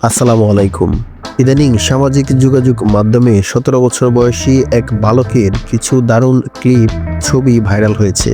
আসসালামু আলাইকুম। ইদানিং সামাজিক যোগাযোগ মাধ্যমে ১৭ বছর বয়সী এক বালকের কিছু দারুণ ক্লিপ ছবি ভাইরাল হয়েছে,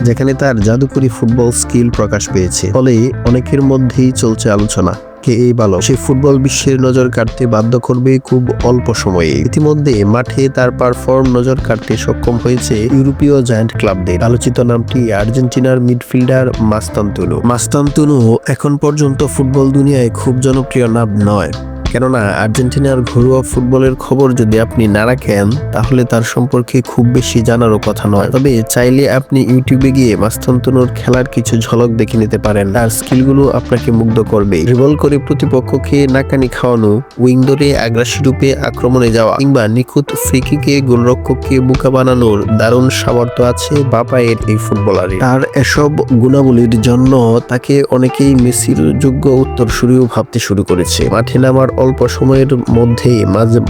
যেখানে তার জাদুকরী ফুটবল স্কিল প্রকাশ পেয়েছে। ফলে অনেকের মধ্যেই চলছে আলোচনা, কে এই বালক? সে ফুটবল বিশ্বের নজর কাড়তে বাধ্য করবে খুব অল্প সময়ে। ইতিমধ্যে মাঠে তার পারফর্ম নজর কাড়তে সক্ষম হয়েছে ইউরোপীয় জায়ান্ট ক্লাবদের। আলোচিত নামটি আর্জেন্টিনার মিডফিল্ডার মাস্তানতুনো। মাস্তানতুনো এখন পর্যন্ত ফুটবল দুনিয়ায় খুব জনপ্রিয় নাম নয়, কেননা আর্জেন্টিনার ঘরোয়া ফুটবলের খবর যদি আপনি না রাখেন তাহলে তার সম্পর্কে খুব বেশি জানারও কথা নয়। তবে চাইলে আপনি ইউটিউবে গিয়ে মাস্তানতুনোর খেলার কিছু ঝলক দেখে নিতে পারেন। তার স্কিলগুলো আপনাকে মুগ্ধ করবে। ড্রিবল করে প্রতিপক্ষকে নাকানি খাওয়ানো, উইং ধরে আগ্রাসী রূপে আক্রমণে যাওয়া কিংবা নিখুঁত ফ্রিকিকে গোলরক্ষককে বোকা বানানোর দারুণ সামর্থ্য আছে বাপায়ের এই ফুটবলারের। তার এসব গুণাবলীর জন্য তাকে অনেকেই মেসির যোগ্য উত্তরসূরিও ভাবতে শুরু করেছে। মাঠে নামার অল্প সময়ের মধ্যে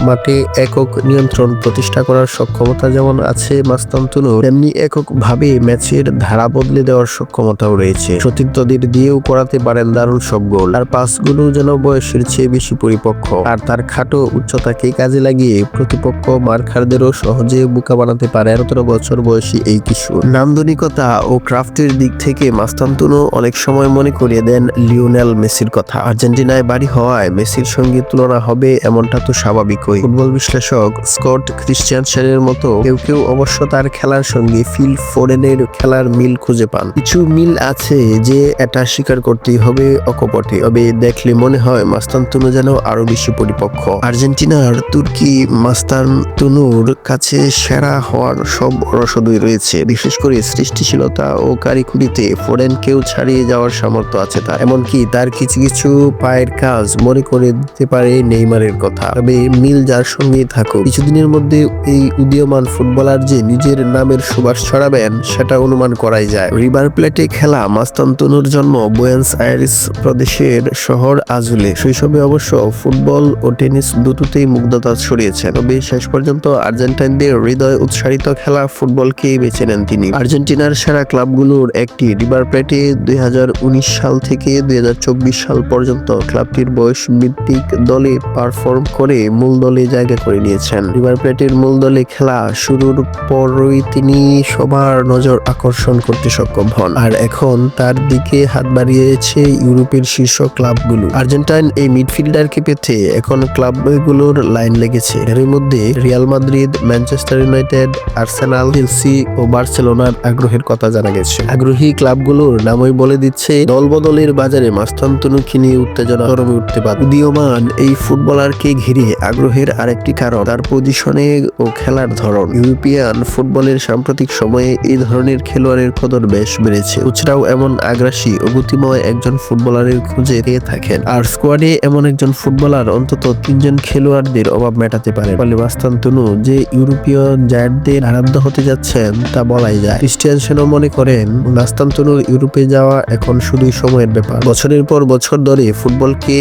মাঠে একক নিয়ন্ত্রণ প্রতিষ্ঠা করার সক্ষমতা যেমন আছে মাস্তানতুনোর, তেমনি এককভাবে ম্যাচের ধারা বদলে দেওয়ার সক্ষমতাও রয়েছে। সতীর্থদের দিয়েও করাতে পারেন দারুণ সব গোল। তার পাসগুলো যেন বয়সের চেয়ে বেশি পরিপক্ক, আর তার খাটো উচ্চতাকে কাজে লাগিয়ে প্রতিপক্ষ মার্কারদেরও সহজে বোকা বানাতে পারে ১৭ বছর বয়সী এই কিশোর। নান্দনিকতা ও ক্রাফটের দিক থেকে মাস্তানতুনো অনেক সময় মনে করিয়ে দেন লিওনেল মেসির কথা। আর্জেন্টিনায় বাড়ি হওয়ায় মেসির সঙ্গে তুলনা হবে এমনটা তো স্বাভাবিকই। ফুটবল বিশ্লেষক স্কট ক্রিশ্চিয়ানসেনের মতো কেউ কেউ অবশ্য তার খেলার সঙ্গে ফিল ফোডেনের খেলার মিল খুঁজে পান। কিছু মিল আছে যে এটা স্বীকার করতেই হবে অকপটে, তবে দেখলে মনে হয় মাস্তানতুনো যেন আরো বেশি পরিপক্ক। আর্জেন্টিনার তুর্কি মাস্তানতুনোর কাছে সেরা হওয়ার সব রসদই রয়েছে, বিশেষ করে সৃষ্টিশীলতা ও কারিকুরিতে ফোডেনকেও ছাড়িয়ে যাওয়ার সামর্থ্য আছে তার। এমনকি তার কিছু কিছু পায়ের কাজ মনে করে দিতে পারে নেইমারের কথা। তবে মিল যার সঙ্গেই থাকুক, কিছুদিনের মধ্যে এই উদীয়মান ফুটবলার যে নিজের নামের সুবাস ছড়াবেন সেটা অনুমান করাই যায়। রিভার প্লেটে খেলা মাস্তানতুনোর জন্ম বুয়েন্স আয়ারেস প্রদেশের শহর আজুলে। শৈশবে অবশ্য ফুটবল ও টেনিস দুটোতেই মুগ্ধতা ছড়িয়েছেন, তবে শেষ পর্যন্ত আর্জেন্টাইনদের হৃদয় উৎসারিত খেলা ফুটবলকেই বেছে নেন তিনি। আর্জেন্টিনার সেরা ক্লাবগুলোর একটি রিভার প্লেটে ২০১৯ সাল থেকে ২০২৪ সাল পর্যন্ত ক্লাবটির বয়স ভিত্তিক দলে পারফর্ম করে মূল দলে জায়গা করে নিয়েছেন। রিভার প্লেটের মূল দলে খেলা শুরুর পরই তিনি সবার নজর আকর্ষণ করতে সক্ষম হন, আর এখন তার দিকে হাত বাড়িয়েছে ইউরোপের শীর্ষ ক্লাবগুলো। আর্জেন্টাইন এই মিডফিল্ডারকে পেতে এখন ক্লাবগুলোর লাইন লেগেছে। এর মধ্যে Real Madrid, Manchester United, Arsenal, Chelsea ও বার্সেলোনার আগ্রহের কথা জানা গেছে। আগ্রহী ক্লাবগুলোর নামই বলে দিচ্ছে দলবদলের বাজারে মাস্তানতুনোকে নিয়ে উত্তেজনা চরমে উঠতে পারে। উদীয়মান এই ফুটবলারকে ঘিরে আগ্রহের আরেকটি কারণ তার পজিশনে ও খেলার ধরন। ইউরোপিয়ান ফুটবলের সাম্প্রতিক সময়ে এই ধরনের খেলোয়াড়ের কদর বেশ বেড়েছে। কোচরাও এমন আগ্রাসী ও গতিময় একজন ফুটবলারের খুঁজে পেয়ে থাকেন, আর স্কোয়াডে এমন একজন ফুটবলার অন্তত ৩ জন খেলোয়াড়দের অভাব মেটাতে পারে। ফলে মাস্তানতুনো যে ইউরোপীয় জায়ান্টদের আরাধ্য হতে যাচ্ছেন তা বলাই যায়। ক্রিশ্চিয়ানসেনও মনে করেন মাস্তানতুনোর ইউরোপে যাওয়া এখন শুধুই সময়ের ব্যাপার। বছরের পর বছর ধরে ফুটবলকে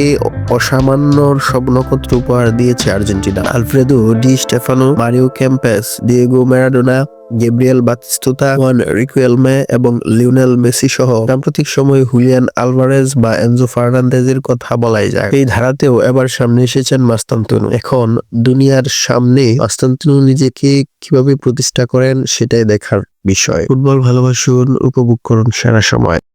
অসামান্য সব নক্ষত্র উপহার দিয়েছে Argentina. Alfredo Di Stefano, Mario Kempes, Diego Maradona, Gabriel বাতিস্তুতা, Juan Riquelme এবং লিওনেল মেসি সহ সাম্প্রতিক সময়ে হুলিয়ান আলভারেজ বা এনজো ফার্নান্দেজের কথা বলাই যায়। এই ধারাতেও এবার সামনে এসেছেন মাস্তানতুনো। এখন দুনিয়ার সামনে মাস্তানতুনো নিজেকে কিভাবে প্রতিষ্ঠা করেন সেটাই দেখার বিষয়। ফুটবল ভালোবাসুন, উপভোগ করুন সেরা সময়।